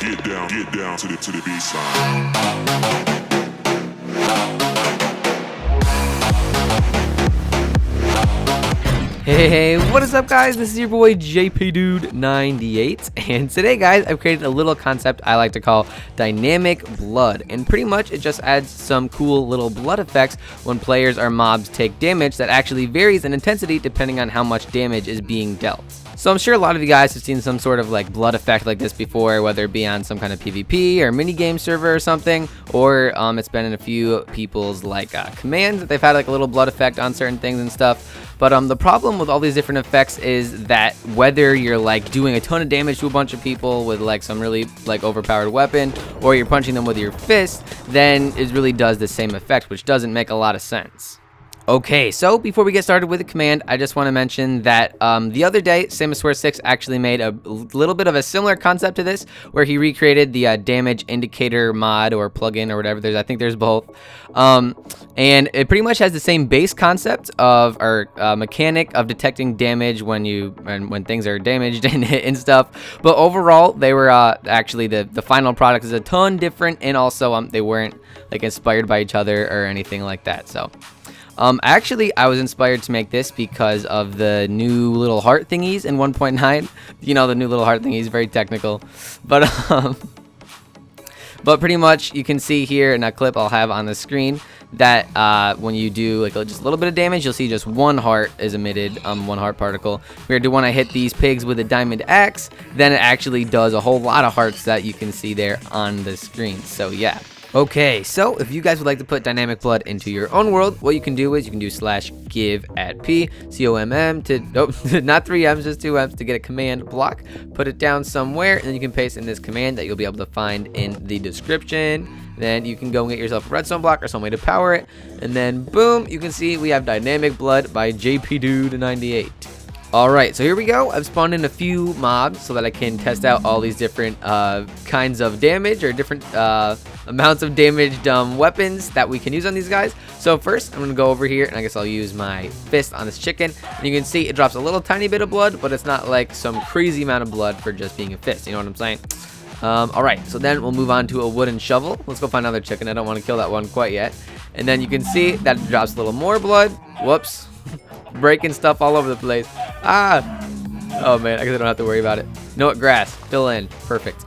get down to the B side. Hey, what is up, guys? This is your boy JPDude98, and today, guys, I've created a little concept I like to call dynamic blood, and pretty much it just adds some cool little blood effects when players or mobs take damage that actually varies in intensity depending on how much damage is being dealt. So I'm sure a lot of you guys have seen some sort of like blood effect like this before, whether it be on some kind of PvP or minigame server or something, or it's been in a few people's like commands that they've had like a little blood effect on certain things and stuff. But the problem with all these different effects is that whether you're like doing a ton of damage to a bunch of people with like some really like overpowered weapon, or you're punching them with your fist, then it really does the same effect, which doesn't make a lot of sense. Okay, so before we get started with the command, I just want to mention that the other day, Samusware6 actually made a little bit of a similar concept to this, where he recreated the damage indicator mod or plugin or whatever. I think there's both, and it pretty much has the same base concept of our mechanic of detecting damage when things are damaged and stuff. But overall, they were actually the final product is a ton different, and also they weren't like inspired by each other or anything like that. So. Actually, I was inspired to make this because of the new little heart thingies in 1.9. You know, the new little heart thingies, very technical. But pretty much you can see here in a clip I'll have on the screen that when you do like just a little bit of damage, you'll see just one heart is emitted, one heart particle. Compared to when I hit these pigs with a diamond axe, then it actually does a whole lot of hearts that you can see there on the screen. So yeah. Okay, so if you guys would like to put dynamic blood into your own world, what you can do is you can do /give@p COMM to not 3 M's, just 2 M's to get a command block. Put it down somewhere, and then you can paste in this command that you'll be able to find in the description. Then you can go and get yourself a redstone block or some way to power it, and then boom, you can see we have dynamic blood by JPDude98. Alright, so here we go. I've spawned in a few mobs so that I can test out all these different kinds of damage or different amounts of damaged weapons that we can use on these guys. So first, I'm going to go over here, and I guess I'll use my fist on this chicken. And you can see it drops a little tiny bit of blood, but it's not like some crazy amount of blood for just being a fist. You know what I'm saying? Alright, so then we'll move on to a wooden shovel. Let's go find another chicken. I don't want to kill that one quite yet. And then you can see that it drops a little more blood. Whoops. Breaking stuff all over the place. Oh man, I guess I don't have to worry about it. You know what? Grass. Fill in. Perfect.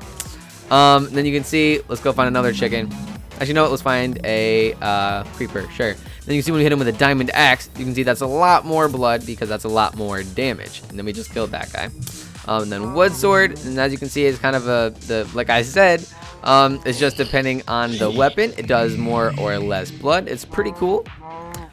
Then you can see, let's go find another chicken. Actually, you know what? Let's find a creeper. Sure. Then you can see when we hit him with a diamond axe, you can see that's a lot more blood because that's a lot more damage. And then we just killed that guy. And then wood sword, and as you can see, it's kind of like I said, it's just depending on the weapon. It does more or less blood. It's pretty cool.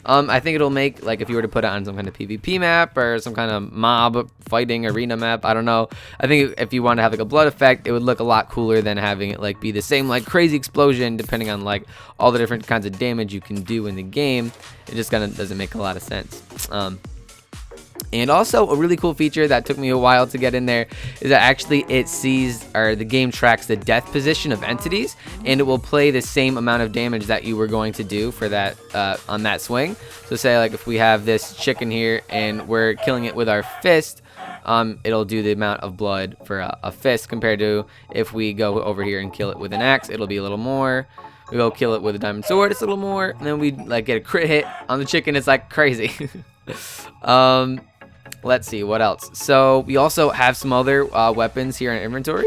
I think it'll make, like, if you were to put it on some kind of PvP map or some kind of mob fighting arena map, I don't know. I think if you want to have, like, a blood effect, it would look a lot cooler than having it, like, be the same, like, crazy explosion depending on, like, all the different kinds of damage you can do in the game. It just kind of doesn't make a lot of sense. And also a really cool feature that took me a while to get in there is that actually it sees, or the game tracks the death position of entities, and it will play the same amount of damage that you were going to do for that on that swing. So say like if we have this chicken here and we're killing it with our fist, it'll do the amount of blood for a fist compared to if we go over here and kill it with an axe, it'll be a little more. We go kill it with a diamond sword, it's a little more, and then we like get a crit hit on the chicken. It's like crazy. Let's see what else. So we also have some other weapons here in inventory.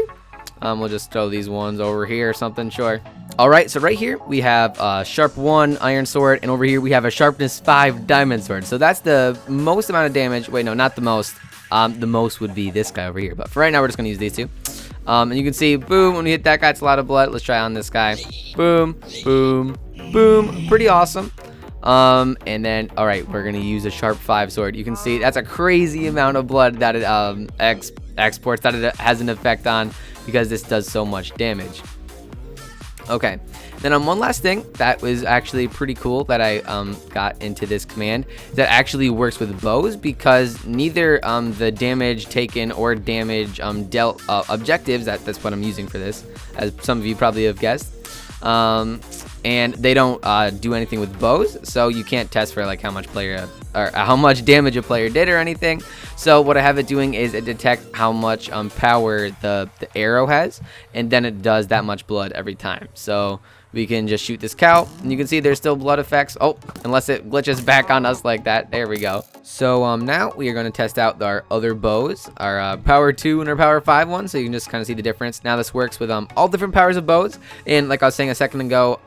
We'll just throw these ones over here or something. Sure. All right, so right here we have sharp 1 iron sword, and over here we have a sharpness 5 diamond sword. So that's the most amount of damage. Wait, no, not the most. The most would be this guy over here, but for right now we're just gonna use these two. And you can see, boom, when we hit that guy, it's a lot of blood. Let's try on this guy. Boom, boom, boom. Pretty awesome. And then, all right, we're gonna use a sharp 5 sword. You can see that's a crazy amount of blood that it exports, that it has an effect on, because this does so much damage. Okay, then one last thing that was actually pretty cool that I got into this command that actually works with bows, because neither the damage taken or damage dealt objectives, that's what I'm using for this, as some of you probably have guessed, and they don't do anything with bows, so you can't test for like how much player or how much damage a player did or anything. So what I have it doing is it detects how much power the arrow has, and then it does that much blood every time. So we can just shoot this cow, and you can see there's still blood effects. Oh, unless it glitches back on us like that. There we go. So now we are going to test out our other bows, our power 2 and our power 5 one, so you can just kind of see the difference. Now this works with all different powers of bows, and like I was saying a second ago,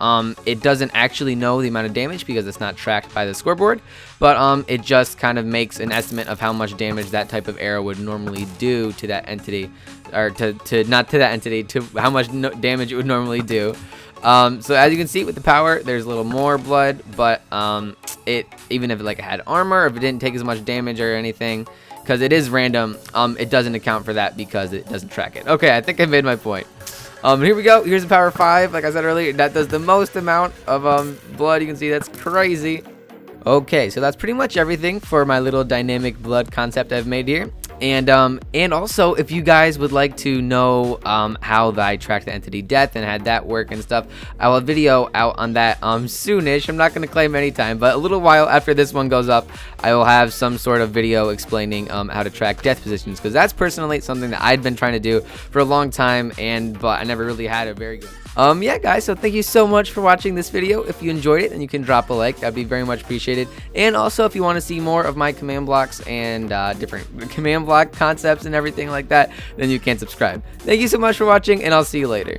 it doesn't actually know the amount of damage because it's not tracked by the scoreboard, but it just kind of makes an estimate of how much damage that type of arrow would normally do to that entity, or to not to that entity, to how much damage it would normally do. So as you can see with the power, there's a little more blood, but it, even if it had armor, if it didn't take as much damage or anything, because it is random, it doesn't account for that because it doesn't track it. Okay, I think I made my point. Here we go. Here's the power 5. Like I said earlier, that does the most amount of blood. You can see that's crazy. Okay, so that's pretty much everything for my little dynamic blood concept I've made here. And also, if you guys would like to know how I track the entity death and had that work and stuff, I will have a video out on that soonish. I'm not going to claim any time, but a little while after this one goes up, I will have some sort of video explaining how to track death positions, because that's personally something that I'd been trying to do for a long time, but I never really had a very good. Yeah, guys, so thank you so much for watching this video. If you enjoyed it, then you can drop a like. That'd be very much appreciated. And also, if you want to see more of my command blocks and different command block concepts and everything like that, then you can subscribe. Thank you so much for watching, and I'll see you later.